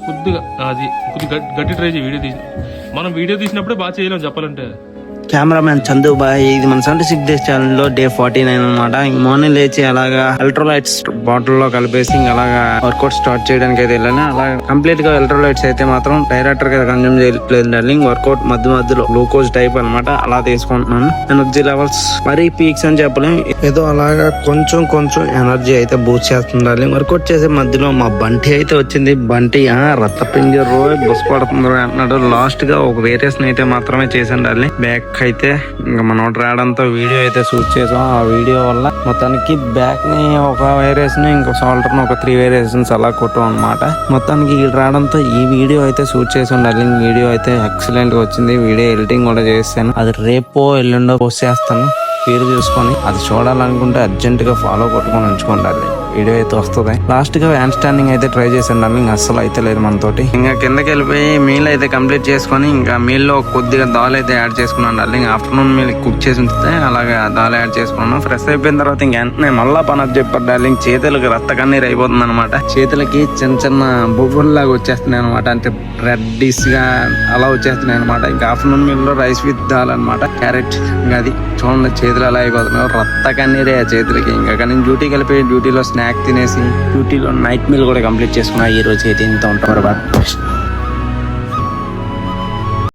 కొద్దిగా గట్టి ట్రై చేయి. వీడియో తీసి మనం వీడియో తీసినప్పుడే బాగా చేయలేం చెప్పాలంటే. Cameraman Chandu bye. ఇది మన 76 డేస్ ఛానల్ లో డే 49 అనమాట. మార్నింగ్ లేచి అలాగా ఎలక్ట్రోలైట్స్ బాటిల్ లో కలిపేసి ఇంకా అలాగా వర్కౌట్ స్టార్ట్ చేయడానికి అయితే వెళ్ళాను. అలా కంప్లీట్ గా ఎలక్ట్రోలైట్స్ అయితే మాత్రం డైరెక్టర్ గా కన్జ్యూమ్ చేయట్లేదు డార్లింగ్. వర్కౌట్ మధ్యలో గ్లూకోజ్ టైప్ అనమాట. అలా తీసుకుంటున్నాను. ఎనర్జీ లెవెల్స్ మరీ పీక్స్ అని చెప్పలేం, ఏదో అలాగా కొంచెం ఎనర్జీ అయితే బూస్ట్ చేస్తుంది డార్లింగ్. వర్కౌట్ చేసే మధ్యలో మా బంటి అయితే వచ్చింది. బంటి రక్త పింజర్ బుస్ పడుతుంది అన్నాడు. లాస్ట్ గా ఒక వేరియేషన్ అయితే మాత్రమే చేశాను డార్లింగ్. బ్యాక్ అయితే ఇంకా మనం రావడంతో వీడియో అయితే షూట్ చేసాం. ఆ వీడియో వల్ల మొత్తానికి బ్యాక్ ని ఒక వేరియేషన్, ఇంకో షోల్డర్ ని ఒక 3 వేరియేషన్స్ అలా కొట్టాం అనమాట. మొత్తానికి రావడంతో ఈ వీడియో అయితే షూట్ చేసాం డార్లింగ్. వీడియో అయితే ఎక్సలెంట్ గా వచ్చింది. వీడియో ఎడిటింగ్ కూడా చేస్తాను. అది రేపో ఎల్లుండో పోస్ట్ చేస్తాను. పేరు చూసుకొని అది చూడాలనుకుంటే అర్జెంట్ గా ఫాలో కొట్టుకొని ఉంచుకోండి. వీడియో అయితే వస్తుంది. లాస్ట్ గా హ్యాండ్ స్టాండింగ్ అయితే ట్రై చేసాను డార్లింగ్. అస్సలు అయితే లేదు మనతోటి. ఇంకా కిందకి వెళ్ళిపోయి మీల్ అయితే కంప్లీట్ చేసుకొని ఇంకా మీల్ లో కొద్దిగా దాల్ అయితే యాడ్ చేసుకున్నాను డార్లింగ్. ఆఫ్టర్నూన్ మీల్ కుక్ చేసి ఉంచితే అలాగే దాల్ యాడ్ చేసుకున్నాను. ఫ్రెష్ అయిపోయిన తర్వాత ఇంక వెంటనే మళ్ళా పని చెప్పారు డార్లింగ్. చేతులకి రక్త కన్నీరు అయిపోతుంది అనమాట. చేతులకి చిన్న బొబ్బుల్లాగా వచ్చేస్తున్నాయి అనమాట. అంటే రెడ్డిష్ గా అలా వచ్చేస్తున్నాయి అనమాట. ఇంకా ఆఫ్టర్నూన్ మీల్ లో రైస్ విత్ దాల్ అనమాట, క్యారెట్. ఇంకా అది చూడండి చేతులు అలా అయిపోతున్నాయి. రక్త కన్నీరే ఆ చేతులకి. ఇంకా నేను డ్యూటీకి వెళ్ళిపోయి డ్యూటీలో స్నాక్ తినేసి డ్యూటీలో నైట్ మీల్ కూడా కంప్లీట్ చేసుకున్నా. ఈ రోజు అయితే ఇంత ఉంటారు.